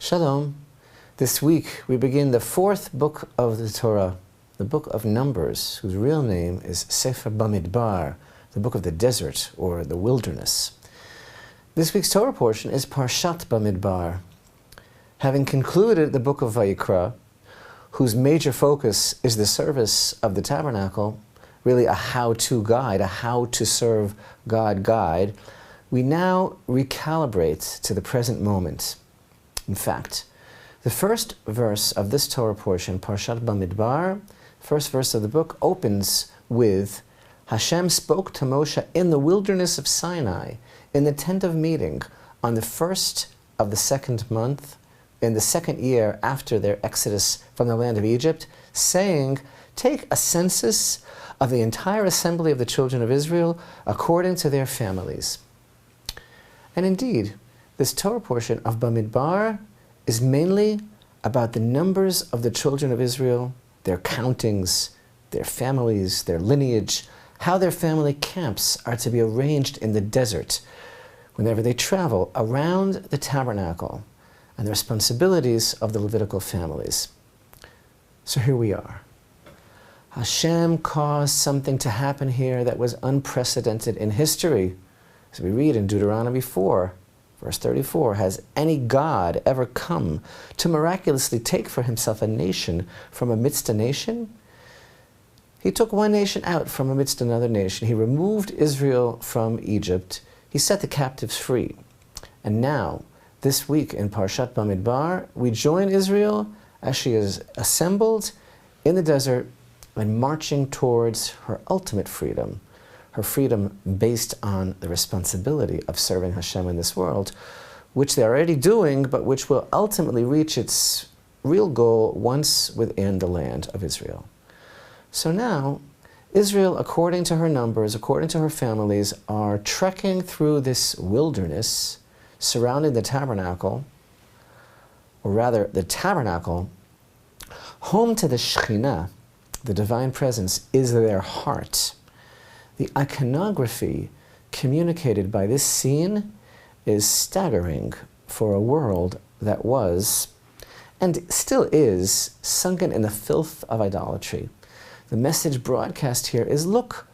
Shalom. This week we begin the fourth book of the Torah, the book of Numbers, whose real name is Sefer Bamidbar, the book of the desert or the wilderness. This week's Torah portion is Parashat Bamidbar. Having concluded the book of Vayikra, whose major focus is the service of the Tabernacle, really a how-to guide, a how-to-serve God guide, we now recalibrate to the present moment. In fact, the first verse of this Torah portion, Parashat Bamidbar, first verse of the book, opens with Hashem spoke to Moshe in the wilderness of Sinai, in the tent of meeting, on the first of the second month, in the second year after their exodus from the land of Egypt, saying, take a census of the entire assembly of the children of Israel according to their families. And indeed, this Torah portion of Bamidbar is mainly about the numbers of the children of Israel, their countings, their families, their lineage, how their family camps are to be arranged in the desert whenever they travel around the tabernacle, and the responsibilities of the Levitical families. So here we are. Hashem caused something to happen here that was unprecedented in history. As we read in Deuteronomy 4, verse 34, has any God ever come to miraculously take for himself a nation from amidst a nation? He took one nation out from amidst another nation. He removed Israel from Egypt. He set the captives free. And now, this week in Parashat Bamidbar, we join Israel as she is assembled in the desert and marching towards her ultimate freedom, her freedom based on the responsibility of serving Hashem in this world, which they're already doing, but which will ultimately reach its real goal once within the land of Israel. So now, Israel, according to her numbers, according to her families, are trekking through this wilderness surrounding the tabernacle, or rather the tabernacle, home to the Shechina, the divine presence, is their heart. The iconography communicated by this scene is staggering for a world that was, and still is, sunken in the filth of idolatry. The message broadcast here is, look,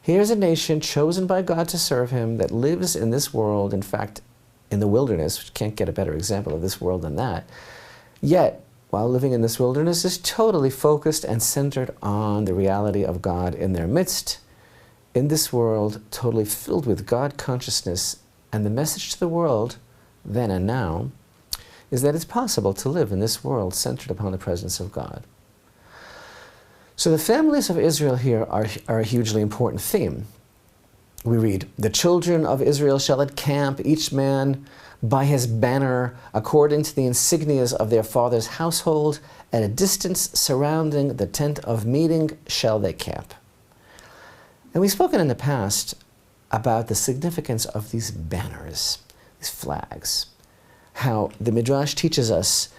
here's a nation chosen by God to serve him that lives in this world, in fact, in the wilderness, which can't get a better example of this world than that, yet, while living in this wilderness, is totally focused and centered on the reality of God in their midst, in this world totally filled with God consciousness. And the message to the world, then and now, is that it's possible to live in this world centered upon the presence of God. So the families of Israel here are a hugely important theme. We read, the children of Israel shall encamp, each man by his banner, according to the insignias of their father's household, at a distance surrounding the tent of meeting shall they camp. And we've spoken in the past about the significance of these banners, these flags, how the Midrash teaches us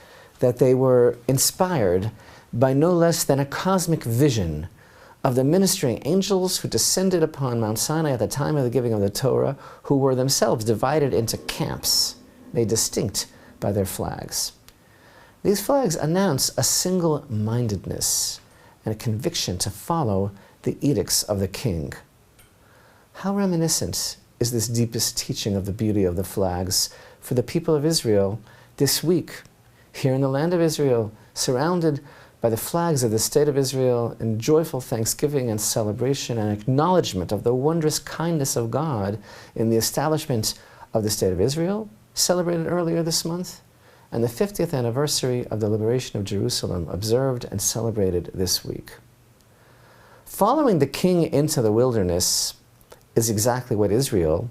that they were inspired by no less than a cosmic vision of the ministering angels who descended upon Mount Sinai at the time of the giving of the Torah, who were themselves divided into camps, made distinct by their flags. These flags announce a single-mindedness and a conviction to follow the edicts of the king. How reminiscent is this deepest teaching of the beauty of the flags for the people of Israel this week, here in the land of Israel, surrounded by the flags of the state of Israel in joyful thanksgiving and celebration and acknowledgement of the wondrous kindness of God in the establishment of the state of Israel, celebrated earlier this month, and the 50th anniversary of the liberation of Jerusalem, observed and celebrated this week. Following the king into the wilderness is exactly what Israel,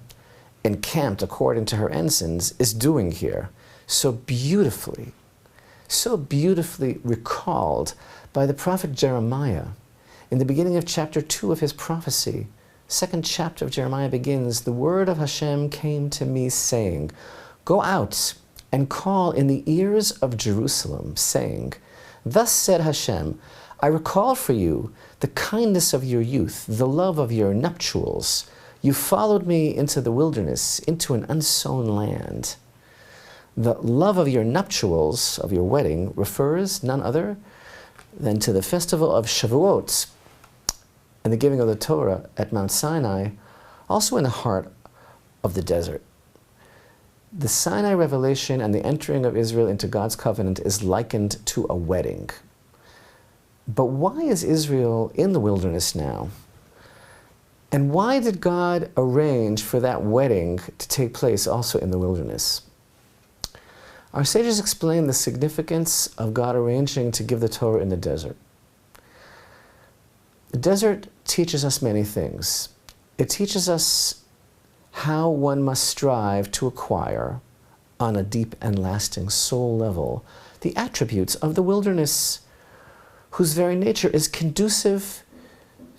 encamped according to her ensigns, is doing here, so beautifully recalled by the prophet Jeremiah in the beginning of chapter 2 of his prophecy. Second chapter of Jeremiah begins, the word of Hashem came to me saying, go out and call in the ears of Jerusalem, saying, thus said Hashem, I recall for you the kindness of your youth, the love of your nuptials. You followed me into the wilderness, into an unsown land. The love of your nuptials, of your wedding, refers none other than to the festival of Shavuot and the giving of the Torah at Mount Sinai, also in the heart of the desert. The Sinai revelation and the entering of Israel into God's covenant is likened to a wedding. But why is Israel in the wilderness now? And why did God arrange for that wedding to take place also in the wilderness? Our sages explain the significance of God arranging to give the Torah in the desert. The desert teaches us many things. It teaches us how one must strive to acquire, on a deep and lasting soul level, the attributes of the wilderness, whose very nature is conducive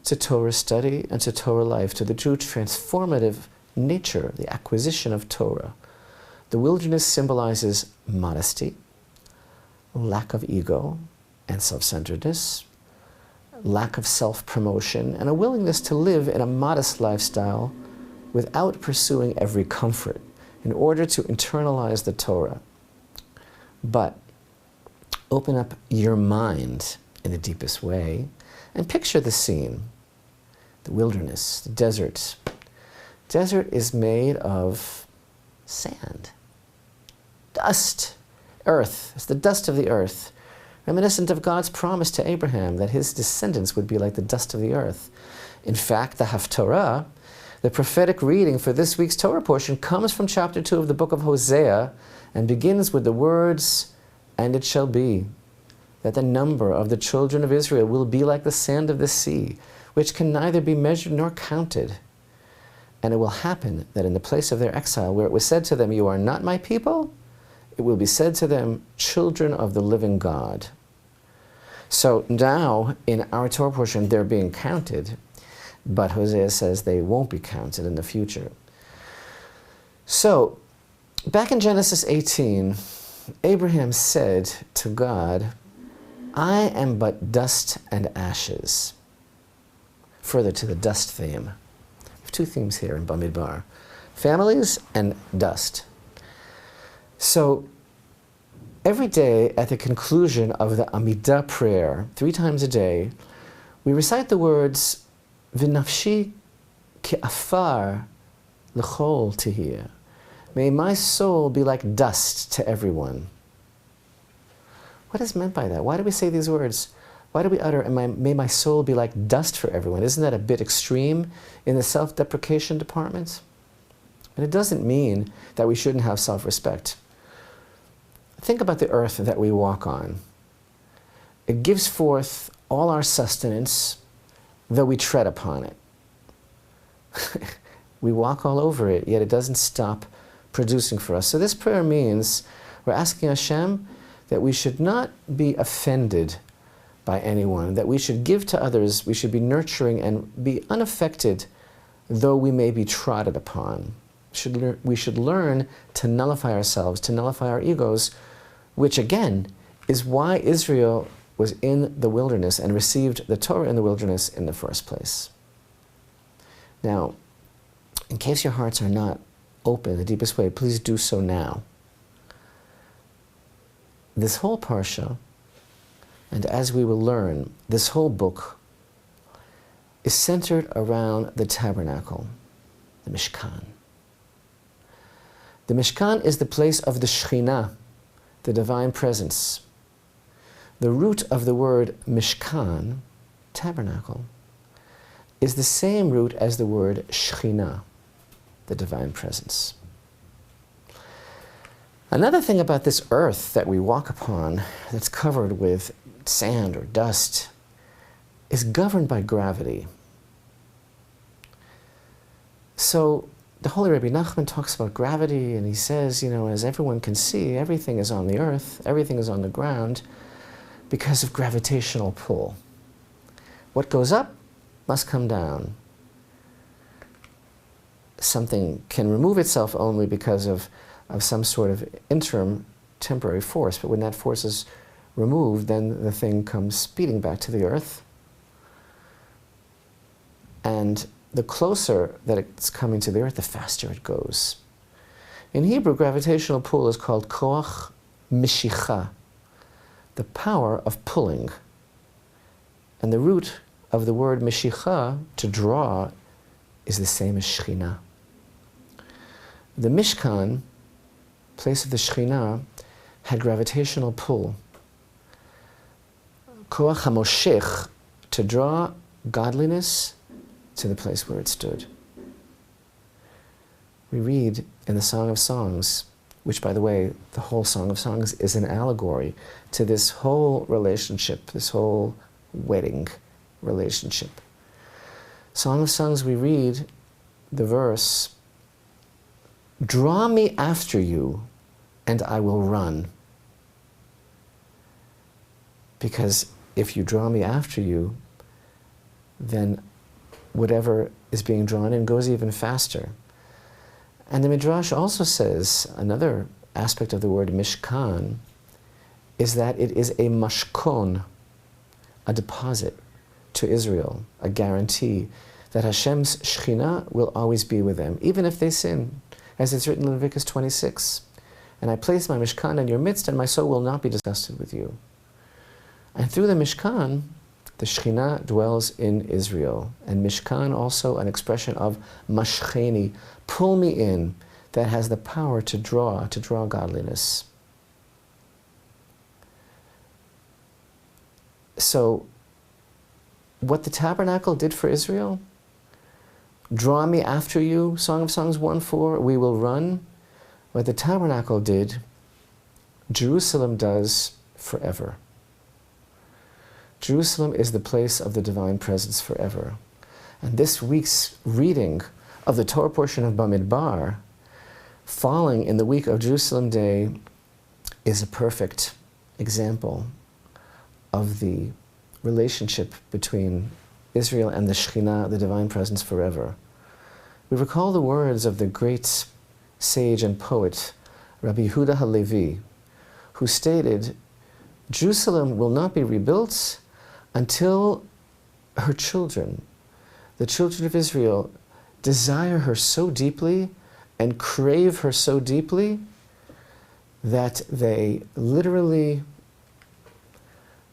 to Torah study and to Torah life, to the true transformative nature, the acquisition of Torah. The wilderness symbolizes modesty, lack of ego and self-centeredness, lack of self-promotion, and a willingness to live in a modest lifestyle without pursuing every comfort in order to internalize the Torah. But open up your mind in the deepest way and picture the scene. The wilderness, the desert. Desert is made of sand, dust, earth. It's the dust of the earth, reminiscent of God's promise to Abraham that his descendants would be like the dust of the earth. In fact, the Haftarah, the prophetic reading for this week's Torah portion, comes from chapter 2 of the book of Hosea and begins with the words, "And it shall be that the number of the children of Israel will be like the sand of the sea, which can neither be measured nor counted. And it will happen that in the place of their exile, where it was said to them, 'You are not my people,' it will be said to them, 'Children of the living God.'" So now, in our Torah portion, they're being counted, but Hosea says they won't be counted in the future. So, back in Genesis 18, Abraham said to God, "I am but dust and ashes." Further to the dust theme. We have two themes here in Bamidbar: families and dust. So, every day at the conclusion of the Amidah prayer, 3 times a day, we recite the words, "V'nafshi ke'afar l'chol tehiyah." May my soul be like dust to everyone. What is meant by that? Why do we say these words? Why do we utter, "May my soul be like dust for everyone"? Isn't that a bit extreme in the self-deprecation department? And it doesn't mean that we shouldn't have self-respect. Think about the earth that we walk on. It gives forth all our sustenance, though we tread upon it. We walk all over it, yet it doesn't stop producing for us. So this prayer means we're asking Hashem that we should not be offended by anyone, that we should give to others, we should be nurturing and be unaffected, though we may be trodden upon. We should learn to nullify ourselves, to nullify our egos, which again is why Israel was in the wilderness and received the Torah in the wilderness in the first place. Now, in case your hearts are not open in the deepest way, please do so now. This whole parsha, and as we will learn, this whole book is centered around the Tabernacle, the Mishkan. The Mishkan is the place of the Shechina, the divine presence. The root of the word Mishkan, tabernacle, is the same root as the word Shechina, the divine presence. Another thing about this earth that we walk upon, that's covered with sand or dust, is governed by gravity. So the Holy Rabbi Nachman talks about gravity, and he says, as everyone can see, everything is on the earth, everything is on the ground, because of gravitational pull. What goes up must come down. Something can remove itself only because of some sort of interim temporary force, but when that force is removed, then the thing comes speeding back to the earth. And the closer that it's coming to the earth, the faster it goes. In Hebrew, gravitational pull is called koach mishicha, the power of pulling. And the root of the word mishicha, to draw, is the same as Shechina. The Mishkan, place of the Shechina, had gravitational pull. Koach hamoshech, to draw godliness to the place where it stood. We read in the Song of Songs, which, by the way, the whole Song of Songs is an allegory to this whole relationship, this whole wedding relationship. Song of Songs, we read the verse, "Draw me after you, and I will run." Because if you draw me after you, then whatever is being drawn in goes even faster. And the Midrash also says, another aspect of the word Mishkan, is that it is a mashkon, a deposit to Israel, a guarantee that Hashem's Shechina will always be with them, even if they sin, as it's written in Leviticus 26. "And I place my Mishkan in your midst, and my soul will not be disgusted with you." And through the Mishkan, the Shechina dwells in Israel. And Mishkan also an expression of mashcheni, pull me in, that has the power to draw godliness. So, what the tabernacle did for Israel, draw me after you, Song of Songs 1:4, we will run. What the tabernacle did, Jerusalem does forever. Jerusalem is the place of the divine presence forever. And this week's reading of the Torah portion of Bamidbar, falling in the week of Jerusalem Day, is a perfect example of the relationship between Israel and the Shechina, the divine presence forever. We recall the words of the great sage and poet, Rabbi Yehuda Halevi, who stated, "Jerusalem will not be rebuilt until her children, the children of Israel, desire her so deeply and crave her so deeply that they literally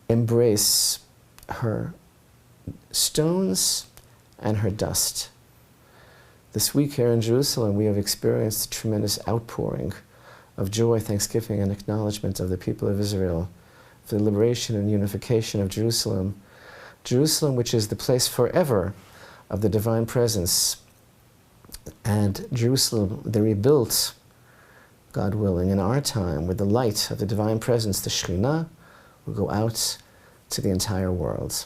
embrace her stones and her dust." This week here in Jerusalem, we have experienced a tremendous outpouring of joy, thanksgiving, and acknowledgement of the people of Israel for the liberation and unification of Jerusalem. Jerusalem, which is the place forever of the divine presence, and Jerusalem, the rebuilt, God willing, in our time, with the light of the divine presence, the Shechina, will go out to the entire world.